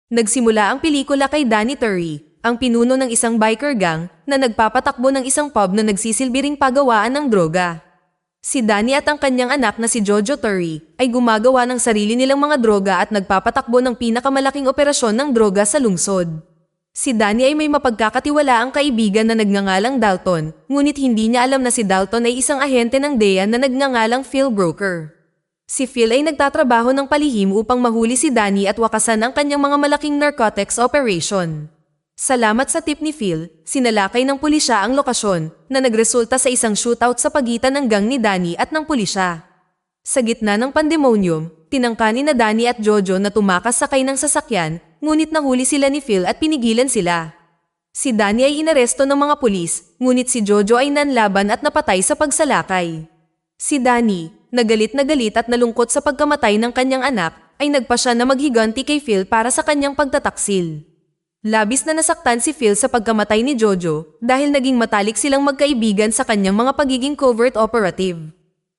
Nagsimula ang pelikula kay Danny Turry, ang pinuno ng isang biker gang na nagpapatakbo ng isang pub na nagsisilbi ring pagawaan ng droga. Si Danny at ang kanyang anak na si Jojo Turry ay gumagawa ng sarili nilang mga droga at nagpapatakbo ng pinakamalaking operasyon ng droga sa lungsod. Si Danny ay may mapagkakatiwalaang kaibigan na nagngangalang Dalton, ngunit hindi niya alam na si Dalton ay isang ahente ng DEA na nagngangalang Phil Broker. Si Phil ay nagtatrabaho ng palihim upang mahuli si Danny at wakasan ang kanyang mga malaking narcotics operation. Salamat sa tip ni Phil, sinalakay ng pulisya ang lokasyon na nagresulta sa isang shootout sa pagitan ng gang ni Danny at ng pulisya. Sa gitna ng pandemonium, tinangka ni na Danny at Jojo na tumakas sakay ng sasakyan, ngunit nahuli sila ni Phil at pinigilan sila. Si Danny ay inaresto ng mga pulis, ngunit si Jojo ay nanlaban at napatay sa pagsalakay. Si Danny, na galit at nalungkot sa pagkamatay ng kanyang anak, ay nagpasya na maghiganti kay Phil para sa kanyang pagtataksil. Labis na nasaktan si Phil sa pagkamatay ni Jojo dahil naging matalik silang magkaibigan sa kanyang mga pagiging covert operative.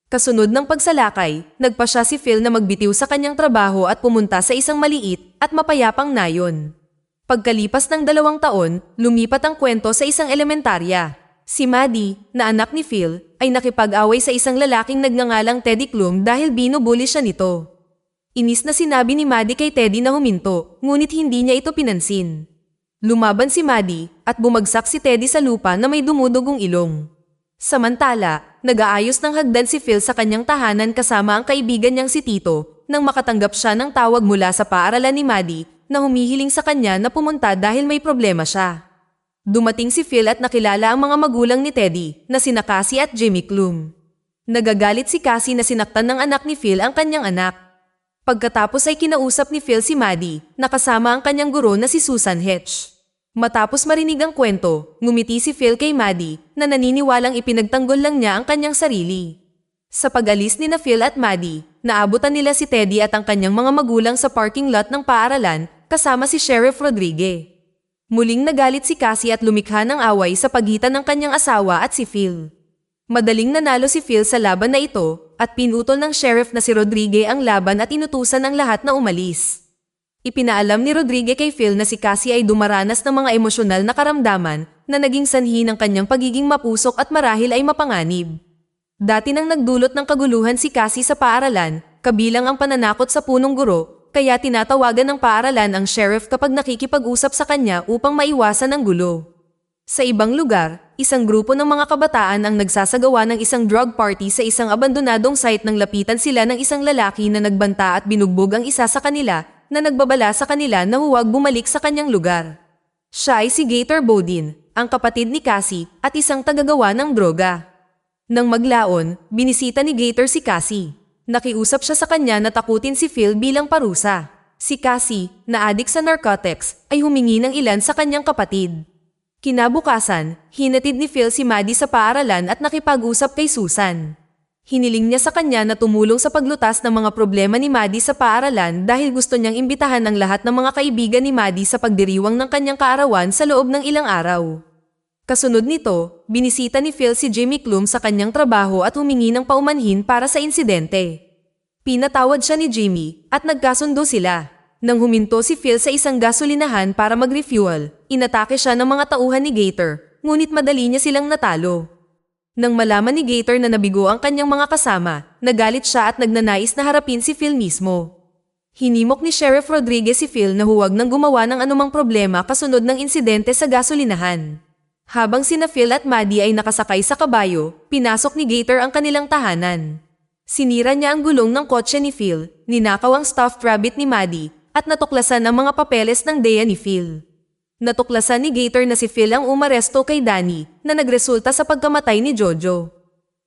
Kasunod ng pagsalakay, nagpasya si Phil na magbitiw sa kanyang trabaho at pumunta sa isang maliit at mapayapang nayon. Pagkalipas ng 2 taon, lumipat ang kwento sa isang elementarya. Si Maddie, na anak ni Phil, ay nakipag-away sa isang lalaking nagngangalang Teddy Klum dahil binubuli siya nito. Inis na sinabi ni Maddie kay Teddy na huminto, ngunit hindi niya ito pinansin. Lumaban si Maddie at bumagsak si Teddy sa lupa na may dumudugong ilong. Samantala, nag-aayos ng hagdan si Phil sa kanyang tahanan kasama ang kaibigan niyang si Tito nang makatanggap siya ng tawag mula sa paaralan ni Maddie na humihiling sa kanya na pumunta dahil may problema siya. Dumating si Phil at nakilala ang mga magulang ni Teddy na sina Cassie at Jimmy Klum. Nagagalit si Cassie na sinaktan ng anak ni Phil ang kanyang anak. Pagkatapos ay kinausap ni Phil si Maddie na kasama ang kanyang guro na si Susan Hetch. Matapos marinig ang kwento, ngumiti si Phil kay Maddie na naniniwalang ipinagtanggol lang niya ang kanyang sarili. Sa pag-alis ni na Phil at Maddie, naabutan nila si Teddy at ang kanyang mga magulang sa parking lot ng paaralan kasama si Sheriff Rodriguez. Muling nagalit si Cassie at lumikha ng away sa pagitan ng kanyang asawa at si Phil. Madaling nanalo si Phil sa laban na ito at pinutol ng sheriff na si Rodriguez ang laban at inutusan ang lahat na umalis. Ipinaalam ni Rodriguez kay Phil na si Cassie ay dumaranas ng mga emosyonal na karamdaman na naging sanhi ng kanyang pagiging mapusok at marahil ay mapanganib. Dati nang nagdulot ng kaguluhan si Cassie sa paaralan, kabilang ang pananakot sa punong guro, kaya tinatawagan ng paaralan ang sheriff kapag nakikipag-usap sa kanya upang maiwasan ang gulo. Sa ibang lugar, isang grupo ng mga kabataan ang nagsasagawa ng isang drug party sa isang abandonadong site nang lapitan sila ng isang lalaki na nagbanta at binugbog ang isa sa kanila na nagbabala sa kanila na huwag bumalik sa kanyang lugar. Siya ay si Gator Bodin, ang kapatid ni Cassie at isang tagagawa ng droga. Nang maglaon, binisita ni Gator si Cassie. Nakiusap siya sa kanya na takutin si Phil bilang parusa. Si Cassie, na adik sa narcotics, ay humingi ng ilan sa kanyang kapatid. Kinabukasan, hinatid ni Phil si Maddie sa paaralan at nakipag-usap kay Susan. Hiniling niya sa kanya na tumulong sa paglutas ng mga problema ni Maddie sa paaralan dahil gusto niyang imbitahan ang lahat ng mga kaibigan ni Maddie sa pagdiriwang ng kanyang kaarawan sa loob ng ilang araw. Kasunod nito, binisita ni Phil si Jimmy Klum sa kanyang trabaho at humingi ng paumanhin para sa insidente. Pinatawad siya ni Jimmy at nagkasundo sila. Nang huminto si Phil sa isang gasolinahan para mag-refuel, inatake siya ng mga tauhan ni Gator, ngunit madali niya silang natalo. Nang malaman ni Gator na nabigo ang kanyang mga kasama, nagalit siya at nagnanais na harapin si Phil mismo. Hinimok ni Sheriff Rodriguez si Phil na huwag nang gumawa ng anumang problema kasunod ng insidente sa gasolinahan. Habang sina Phil at Maddie ay nakasakay sa kabayo, pinasok ni Gator ang kanilang tahanan. Sinira niya ang gulong ng kotse ni Phil, ninakaw ang stuffed rabbit ni Maddie, at natuklasan ang mga papeles ng DEA ni Phil. Natuklasan ni Gator na si Phil ang umaresto kay Danny na nagresulta sa pagkamatay ni Jojo.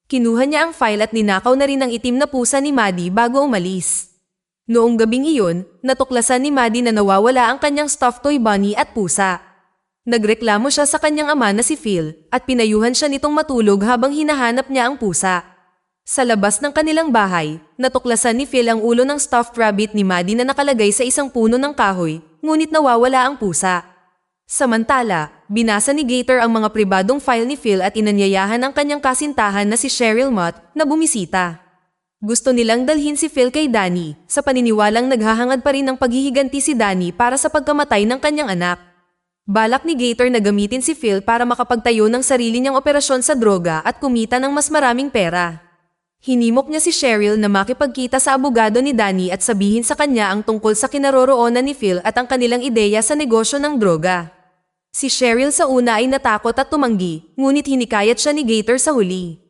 Kinuha niya ang file at ninakaw na rin ang itim na pusa ni Maddie bago umalis. Noong gabing iyon, natuklasan ni Maddie na nawawala ang kanyang stuffed toy bunny at pusa. Nagreklamo siya sa kanyang ama na si Phil at pinayuhan siya nitong matulog habang hinahanap niya ang pusa. Sa labas ng kanilang bahay, natuklasan ni Phil ang ulo ng stuffed rabbit ni Maddie na nakalagay sa isang puno ng kahoy, ngunit nawawala ang pusa. Samantala, binasa ni Gator ang mga pribadong file ni Phil at inanyayahan ang kanyang kasintahan na si Cheryl Mott na bumisita. Gusto nilang dalhin si Phil kay Danny, sa paniniwalang naghahangad pa rin ng paghihiganti si Danny para sa pagkamatay ng kanyang anak. Balak ni Gator na gamitin si Phil para makapagtayo ng sarili niyang operasyon sa droga at kumita ng mas maraming pera. Hinimok niya si Cheryl na makipagkita sa abogado ni Danny at sabihin sa kanya ang tungkol sa kinaroroonan ni Phil at ang kanilang ideya sa negosyo ng droga. Si Cheryl sa una ay natakot at tumanggi, ngunit hinikayat siya ni Gator sa huli.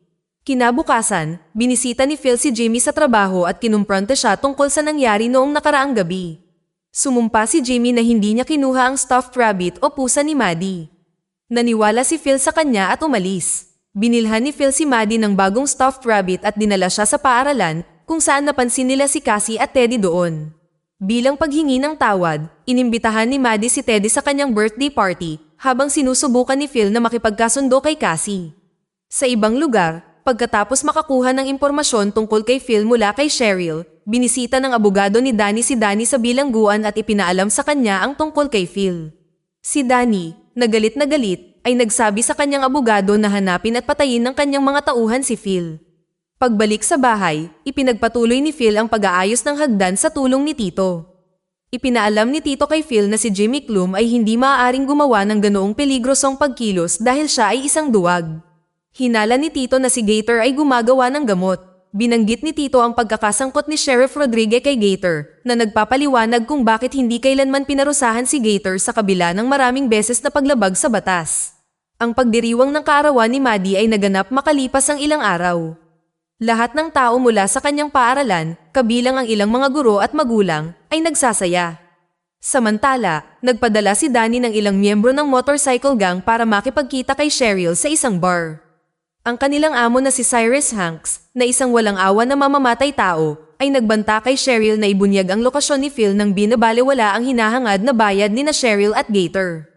Kinabukasan, binisita ni Phil si Jimmy sa trabaho at kinumpronta siya tungkol sa nangyari noong nakaraang gabi. Sumumpa si Jimmy na hindi niya kinuha ang stuffed rabbit o pusa ni Maddie. Naniwala si Phil sa kanya at umalis. Binilhan ni Phil si Maddie ng bagong stuffed rabbit at dinala siya sa paaralan kung saan napansin nila si Cassie at Teddy doon. Bilang paghingi ng tawad, inimbitahan ni Maddie si Teddy sa kanyang birthday party habang sinusubukan ni Phil na makipagkasundo kay Cassie. Sa ibang lugar, pagkatapos makakuha ng impormasyon tungkol kay Phil mula kay Cheryl, binisita ng abogado ni Danny si Danny sa bilangguan at ipinaalam sa kanya ang tungkol kay Phil. Si Danny, na galit, ay nagsabi sa kanyang abogado na hanapin at patayin ng kanyang mga tauhan si Phil. Pagbalik sa bahay, ipinagpatuloy ni Phil ang pag-aayos ng hagdan sa tulong ni Tito. Ipinaalam ni Tito kay Phil na si Jimmy Klum ay hindi maaaring gumawa ng ganoong peligrosong pagkilos dahil siya ay isang duwag. Hinala ni Tito na si Gator ay gumagawa ng gamot. Binanggit ni Tito ang pagkakasangkot ni Sheriff Rodriguez kay Gator na nagpapaliwanag kung bakit hindi kailanman pinarusahan si Gator sa kabila ng maraming beses na paglabag sa batas. Ang pagdiriwang ng kaarawan ni Maddie ay naganap makalipas ang ilang araw. Lahat ng tao mula sa kanyang paaralan, kabilang ang ilang mga guro at magulang, ay nagsasaya. Samantala, nagpadala si Danny ng ilang miyembro ng motorcycle gang para makipagkita kay Cheryl sa isang bar. Ang kanilang amo na si Cyrus Hanks, na isang walang awa na mamamatay tao, ay nagbanta kay Cheryl na ibunyag ang lokasyon ni Phil nang binabalewala ang hinahangad na bayad ni na Cheryl at Gator.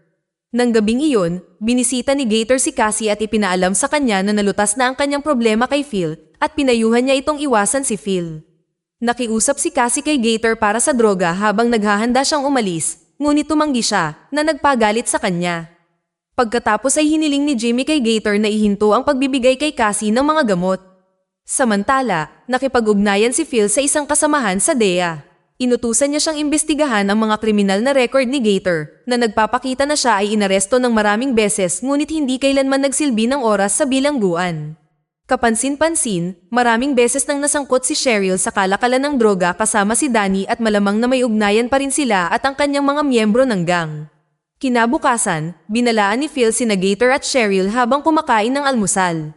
Nang gabing iyon, binisita ni Gator si Cassie at ipinaalam sa kanya na nalutas na ang kanyang problema kay Phil at pinayuhan niya itong iwasan si Phil. Nakiusap si Cassie kay Gator para sa droga habang naghahanda siyang umalis, ngunit tumanggi siya na nagpagalit sa kanya. Pagkatapos ay hiniling ni Jimmy kay Gator na ihinto ang pagbibigay kay Cassie ng mga gamot. Samantala, nakipag-ugnayan si Phil sa isang kasamahan sa DEA. Inutusan niya siyang imbestigahan ang mga kriminal na record ni Gator na nagpapakita na siya ay inaresto ng maraming beses ngunit hindi kailanman nagsilbi ng oras sa bilangguan. Kapansin-pansin, maraming beses nang nasangkot si Cheryl sa kalakalan ng droga kasama si Danny at malamang na may ugnayan pa rin sila at ang kanyang mga miyembro ng gang. Kinabukasan, binalaan ni Phil sina Gator at Cheryl habang kumakain ng almusal.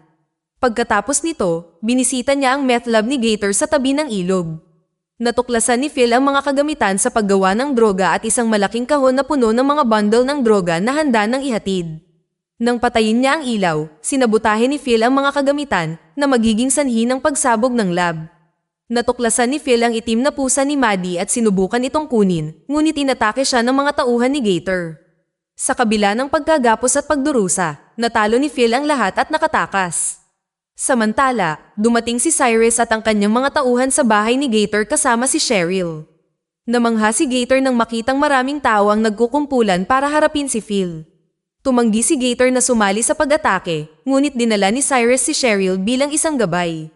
Pagkatapos nito, binisita niya ang meth lab ni Gator sa tabi ng ilog. Natuklasan ni Phil ang mga kagamitan sa paggawa ng droga at isang malaking kahon na puno ng mga bundle ng droga na handa ng ihatid. Nang patayin niya ang ilaw, sinabutahe ni Phil ang mga kagamitan na magiging sanhi ng pagsabog ng lab. Natuklasan ni Phil ang itim na pusa ni Maddie at sinubukan itong kunin, ngunit inatake siya ng mga tauhan ni Gator. Sa kabila ng pagkagapos at pagdurusa, natalo ni Phil ang lahat at nakatakas. Samantala, dumating si Cyrus at ang kanyang mga tauhan sa bahay ni Gator kasama si Cheryl. Namangha si Gator nang makitang maraming tao ang nagkukumpulan para harapin si Phil. Tumanggi si Gator na sumali sa pag-atake, ngunit dinala ni Cyrus si Cheryl bilang isang gabay.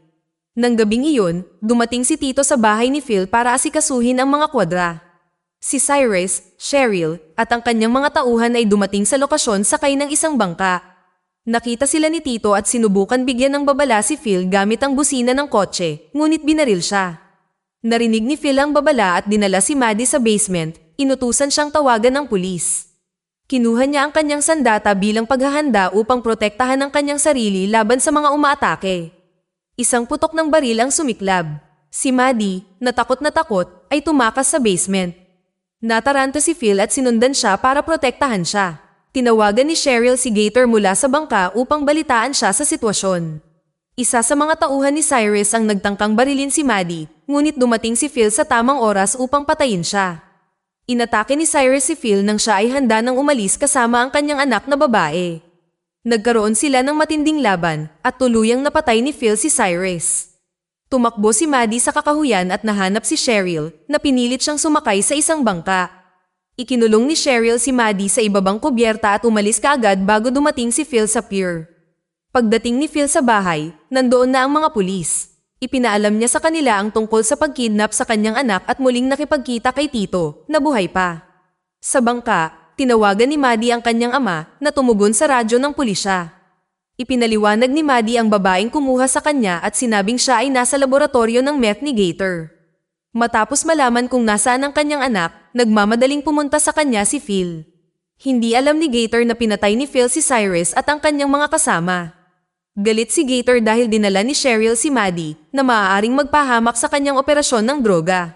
Nang gabing iyon, dumating si Tito sa bahay ni Phil para asikasuhin ang mga kwadra. Si Cyrus, Cheryl, at ang kanyang mga tauhan ay dumating sa lokasyon sakay ng isang bangka. Nakita sila ni Tito at sinubukan bigyan ng babala si Phil gamit ang busina ng kotse, ngunit binaril siya. Narinig ni Phil ang babala at dinala si Maddie sa basement, inutusan siyang tawagan ng pulis. Kinuha niya ang kanyang sandata bilang paghahanda upang protektahan ang kanyang sarili laban sa mga umaatake. Isang putok ng baril ang sumiklab. Si Maddie, na takot, ay tumakas sa basement. Nataranta si Phil at sinundan siya para protektahan siya. Tinawagan ni Cheryl si Gator mula sa bangka upang balitaan siya sa sitwasyon. Isa sa mga tauhan ni Cyrus ang nagtangkang barilin si Maddie, ngunit dumating si Phil sa tamang oras upang patayin siya. Inatake ni Cyrus si Phil nang siya ay handa nang umalis kasama ang kanyang anak na babae. Nagkaroon sila ng matinding laban at tuluyang napatay ni Phil si Cyrus. Tumakbo si Maddie sa kakahuyan at nahanap si Cheryl na pinilit siyang sumakay sa isang bangka. Ikinulong ni Cheryl si Maddie sa ibabang kubyerta at umalis kaagad bago dumating si Phil sa pier. Pagdating ni Phil sa bahay, nandoon na ang mga pulis. Ipinaalam niya sa kanila ang tungkol sa pagkidnap sa kanyang anak at muling nakipagkita kay Tito, na buhay pa. Sa bangka, tinawagan ni Maddie ang kanyang ama na tumugon sa radyo ng pulisya. Ipinaliwanag ni Maddie ang babaeng kumuha sa kanya at sinabing siya ay nasa laboratorio ng meth ni Gator. Matapos malaman kung nasaan ang kanyang anak, nagmamadaling pumunta sa kanya si Phil. Hindi alam ni Gator na pinatay ni Phil si Cyrus at ang kanyang mga kasama. Galit si Gator dahil dinala ni Cheryl si Maddie na maaaring magpahamak sa kanyang operasyon ng droga.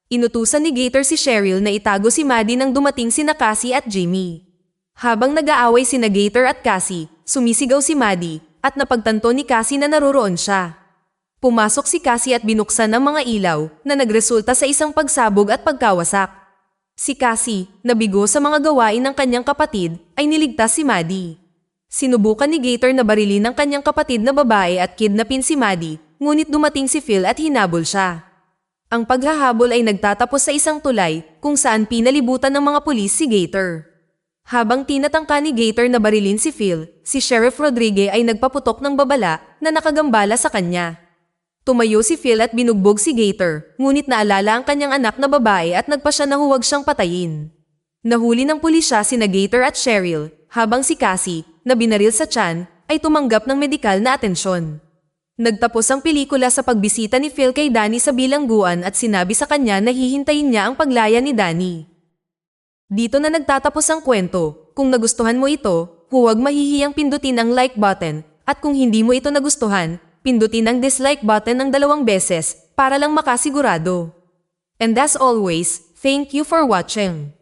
Inutusan ni Gator si Cheryl na itago si Maddie nang dumating sina Cassie at Jimmy. Habang nag-aaway sina Gator at Cassie, sumisigaw si Maddie at napagtanto ni Cassie na naroroon siya. Pumasok si Cassie at binuksan ang mga ilaw na nagresulta sa isang pagsabog at pagkawasak. Si Cassie, nabigo sa mga gawain ng kanyang kapatid, ay niligtas si Maddie. Sinubukan ni Gator na barilin ng kanyang kapatid na babae at kidnapin si Maddie, ngunit dumating si Phil at hinabol siya. Ang paghahabol ay nagtatapos sa isang tulay kung saan pinalibutan ng mga pulis si Gator. Habang tinatangka ni Gator na barilin si Phil, si Sheriff Rodriguez ay nagpaputok ng babala na nakagambala sa kanya. Tumayo si Phil at binugbog si Gator, ngunit naalala ang kanyang anak na babae at nagpa siya na huwag siyang patayin. Nahuli ng pulisya sina Gator at Cheryl, habang si Cassie, na binaril sa tiyan, ay tumanggap ng medikal na atensyon. Nagtapos ang pelikula sa pagbisita ni Phil kay Danny sa bilangguan at sinabi sa kanya na hihintayin niya ang paglaya ni Danny. Dito na nagtatapos ang kwento. Kung nagustuhan mo ito, huwag mahihiyang pindutin ang like button, at kung hindi mo ito nagustuhan, pindutin ang dislike button ng 2 beses para lang makasigurado. And as always, thank you for watching.